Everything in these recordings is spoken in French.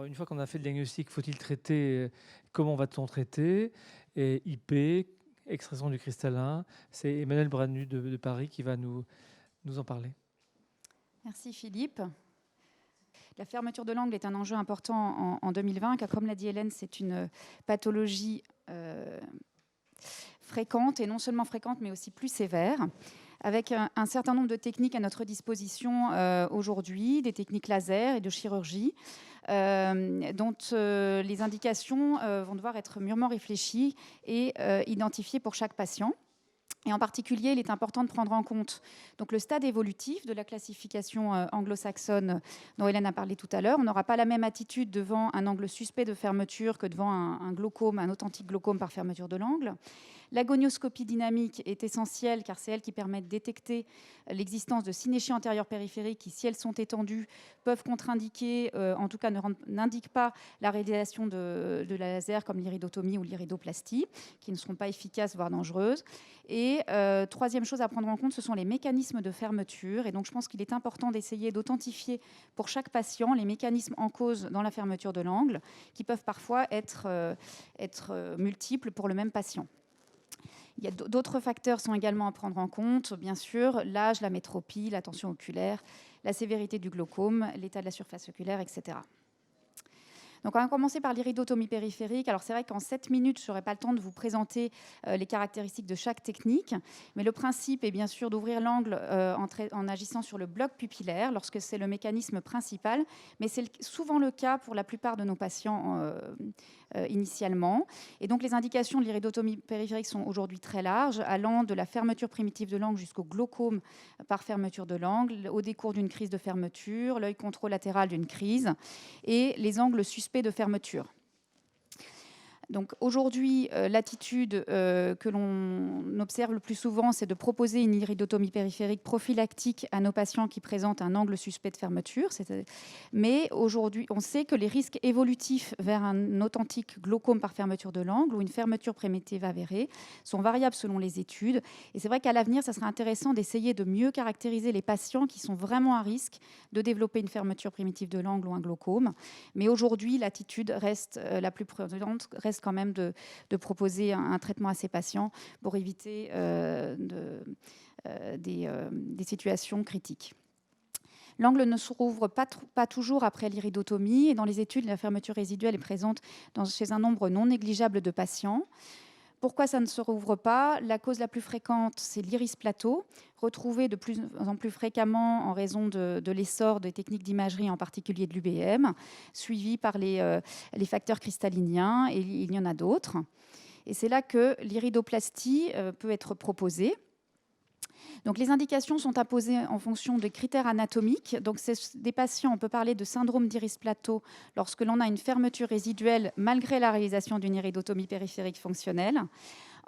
une fois qu'on a fait le diagnostic, faut-il traiter? Comment va-t-on traiter? Et IP, extraction du cristallin. C'est Emmanuel Branu de Paris qui va nous en parler. Merci Philippe. La fermeture de l'angle est un enjeu important en 2020, car comme l'a dit Hélène, c'est une pathologie fréquente, et non seulement fréquente, mais aussi plus sévère, avec un certain nombre de techniques à notre disposition aujourd'hui, des techniques laser et de chirurgie, dont les indications vont devoir être mûrement réfléchies et identifiées pour chaque patient. Et en particulier, il est important de prendre en compte donc, le stade évolutif de la classification anglo-saxonne dont Hélène a parlé tout à l'heure. On n'aura pas la même attitude devant un angle suspect de fermeture que devant un glaucome, un authentique glaucome par fermeture de l'angle. L'agonioscopie dynamique est essentielle car c'est elle qui permet de détecter l'existence de synéchies antérieures périphériques qui, si elles sont étendues, peuvent contre-indiquer, en tout cas n'indiquent pas la réalisation de la laser comme l'iridotomie ou l'iridoplastie, qui ne seront pas efficaces, voire dangereuses. Et troisième chose à prendre en compte, ce sont les mécanismes de fermeture. Et donc je pense qu'il est important d'essayer d'authentifier pour chaque patient les mécanismes en cause dans la fermeture de l'angle, qui peuvent parfois être multiples pour le même patient. Il y a d'autres facteurs sont également à prendre en compte, bien sûr, l'âge, la métropie, la tension oculaire, la sévérité du glaucome, l'état de la surface oculaire, etc. Donc on va commencer par l'iridotomie périphérique. Alors c'est vrai qu'en 7 minutes, je n'aurai pas le temps de vous présenter les caractéristiques de chaque technique, mais le principe est bien sûr d'ouvrir l'angle en agissant sur le bloc pupillaire lorsque c'est le mécanisme principal, mais c'est souvent le cas pour la plupart de nos patients initialement. Et donc les indications de l'iridotomie périphérique sont aujourd'hui très larges, allant de la fermeture primitive de l'angle jusqu'au glaucome par fermeture de l'angle, au décours d'une crise de fermeture, l'œil contralatéral d'une crise et les angles suspects de fermeture. Donc aujourd'hui, l'attitude que l'on observe le plus souvent, c'est de proposer une iridotomie périphérique prophylactique à nos patients qui présentent un angle suspect de fermeture. Mais aujourd'hui, on sait que les risques évolutifs vers un authentique glaucome par fermeture de l'angle ou une fermeture primitive avérée sont variables selon les études. Et c'est vrai qu'à l'avenir, ça serait intéressant d'essayer de mieux caractériser les patients qui sont vraiment à risque de développer une fermeture primitive de l'angle ou un glaucome. Mais aujourd'hui, l'attitude reste la plus prudente, reste quand même de proposer un traitement à ces patients pour éviter des situations critiques. L'angle ne se rouvre pas toujours après l'iridotomie et dans les études, la fermeture résiduelle est présente chez un nombre non négligeable de patients. Pourquoi ça ne se rouvre pas? La cause la plus fréquente, c'est l'iris plateau, retrouvé de plus en plus fréquemment en raison de l'essor des techniques d'imagerie, en particulier de l'UBM, suivi par les facteurs cristalliniens, et il y en a d'autres. Et c'est là que l'iridoplastie peut être proposée. Donc, les indications sont imposées en fonction des critères anatomiques. Donc, c'est des patients, on peut parler de syndrome d'iris plateau lorsque l'on a une fermeture résiduelle malgré la réalisation d'une iridotomie périphérique fonctionnelle,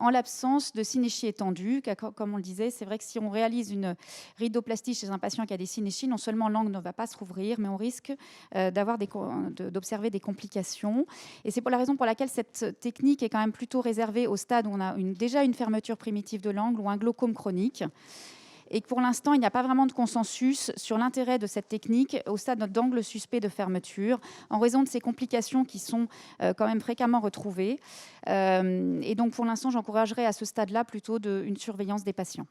en l'absence de synéchie étendue. Comme on le disait, c'est vrai que si on réalise une rhinoplastie chez un patient qui a des synéchies, non seulement l'angle ne va pas se rouvrir, mais on risque d'observer des complications. Et c'est pour la raison pour laquelle cette technique est quand même plutôt réservée au stade où on a déjà une fermeture primitive de l'angle ou un glaucome chronique. Et que pour l'instant, il n'y a pas vraiment de consensus sur l'intérêt de cette technique au stade d'angle suspect de fermeture, en raison de ces complications qui sont quand même fréquemment retrouvées. Et donc, pour l'instant, j'encouragerais à ce stade-là plutôt une surveillance des patients.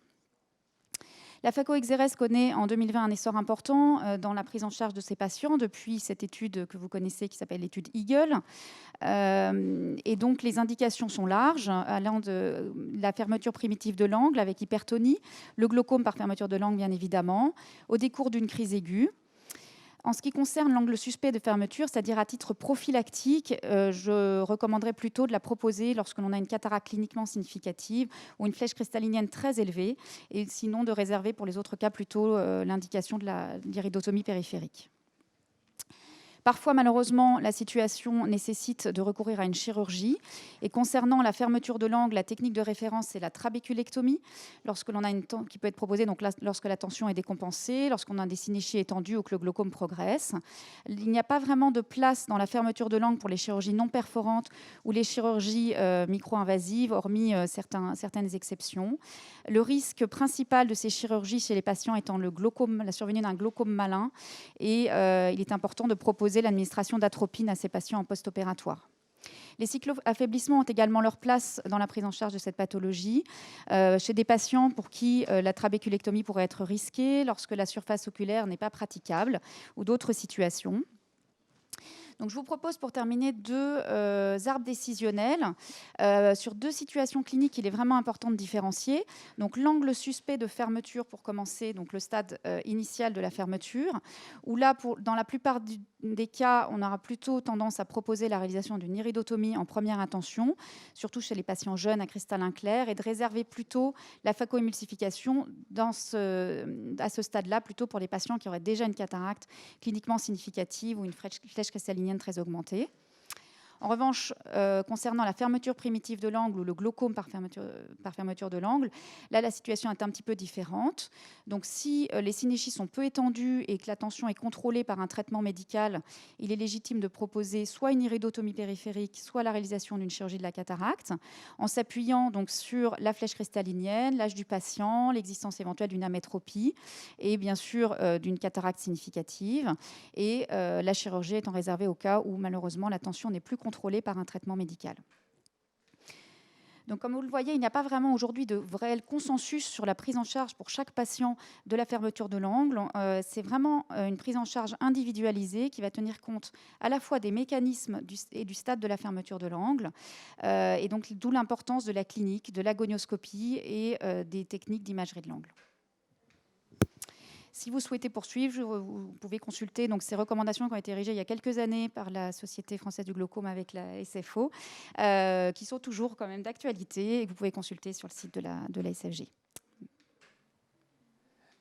La phacoexérèse connaît en 2020 un essor important dans la prise en charge de ces patients depuis cette étude que vous connaissez qui s'appelle l'étude Eagle. Et donc les indications sont larges, allant de la fermeture primitive de l'angle avec hypertonie, le glaucome par fermeture de l'angle bien évidemment, au décours d'une crise aiguë. En ce qui concerne l'angle suspect de fermeture, c'est-à-dire à titre prophylactique, je recommanderais plutôt de la proposer lorsque l'on a une cataracte cliniquement significative ou une flèche cristallinienne très élevée, et sinon de réserver pour les autres cas plutôt l'indication de l'iridotomie périphérique. Parfois, malheureusement, la situation nécessite de recourir à une chirurgie. Et concernant la fermeture de l'angle, la technique de référence, c'est la trabéculectomie, lorsque l'on a qui peut être proposée donc lorsque la tension est décompensée, lorsqu'on a des synéchies étendues ou que le glaucome progresse. Il n'y a pas vraiment de place dans la fermeture de l'angle pour les chirurgies non perforantes ou les chirurgies micro-invasives, hormis certaines exceptions. Le risque principal de ces chirurgies chez les patients étant la survenue d'un glaucome malin. Et il est important de proposer proposer l'administration d'atropine à ces patients en post-opératoire. Les cycloaffaiblissements ont également leur place dans la prise en charge de cette pathologie, chez des patients pour qui la trabéculectomie pourrait être risquée lorsque la surface oculaire n'est pas praticable ou d'autres situations. Donc, je vous propose pour terminer 2 arbres décisionnels sur 2 situations cliniques qu'il est vraiment important de différencier. Donc, l'angle suspect de fermeture pour commencer, donc le stade initial de la fermeture, où là, dans la plupart des cas, on aura plutôt tendance à proposer la réalisation d'une iridotomie en première intention, surtout chez les patients jeunes à cristallin clair, et de réserver plutôt la phacoémulsification à ce stade-là, plutôt pour les patients qui auraient déjà une cataracte cliniquement significative ou une flèche cristallinienne très augmentée. En revanche, concernant la fermeture primitive de l'angle ou le glaucome par fermeture de l'angle, là, la situation est un petit peu différente. Donc, si les synéchies sont peu étendues et que la tension est contrôlée par un traitement médical, il est légitime de proposer soit une iridotomie périphérique, soit la réalisation d'une chirurgie de la cataracte, en s'appuyant donc sur la flèche cristallinienne, l'âge du patient, l'existence éventuelle d'une amétropie et bien sûr d'une cataracte significative. Et la chirurgie étant réservée au cas où, malheureusement, la tension n'est plus contrôlée par un traitement médical. Donc, comme vous le voyez, il n'y a pas vraiment aujourd'hui de réel consensus sur la prise en charge pour chaque patient de la fermeture de l'angle. C'est vraiment une prise en charge individualisée qui va tenir compte à la fois des mécanismes et du stade de la fermeture de l'angle, et donc d'où l'importance de la clinique, de l'agonioscopie et des techniques d'imagerie de l'angle. Si vous souhaitez poursuivre, vous pouvez consulter donc, ces recommandations qui ont été érigées il y a quelques années par la Société française du glaucome avec la SFO, qui sont toujours quand même d'actualité et que vous pouvez consulter sur le site de la SFJ.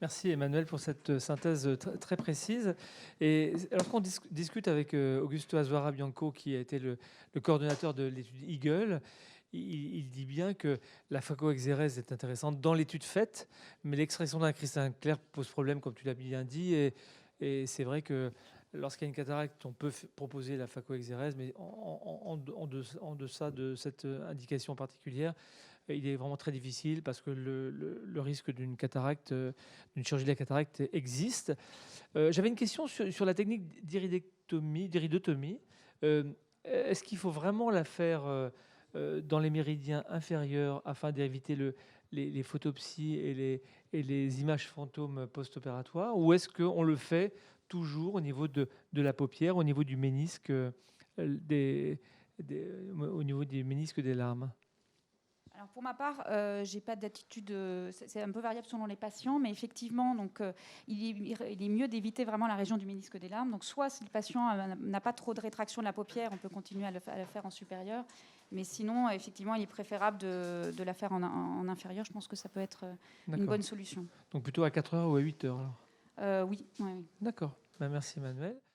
Merci Emmanuel pour cette synthèse très précise. Et lorsqu'on discute avec Augusto Azuara Bianco, qui a été le coordonnateur de l'étude Eagle, il dit bien que la phacoexérèse est intéressante dans l'étude faite, mais l'extraction d'un cristallin clair pose problème, comme tu l'as bien dit. Et c'est vrai que lorsqu'il y a une cataracte, on peut proposer la phacoexérèse, mais en deçà de cette indication particulière, il est vraiment très difficile parce que le risque d'une cataracte, d'une chirurgie de la cataracte existe. J'avais une question sur la technique d'iridotomie. Est-ce qu'il faut vraiment la faire dans les méridiens inférieurs afin d'éviter les photopsies et les images fantômes post-opératoires, ou est-ce qu'on le fait toujours au niveau de la paupière, au niveau du ménisque, au niveau des ménisques des larmes? Alors pour ma part, j'ai pas d'attitude. C'est un peu variable selon les patients, mais effectivement, donc il est mieux d'éviter vraiment la région du ménisque des larmes. Donc soit si le patient n'a pas trop de rétraction de la paupière, on peut continuer à le faire en supérieur. Mais sinon, effectivement, il est préférable de la faire en inférieur. Je pense que ça peut être une bonne solution. Donc plutôt à 4 heures ou à 8 heures alors. Oui. D'accord. Ben, merci Emmanuel.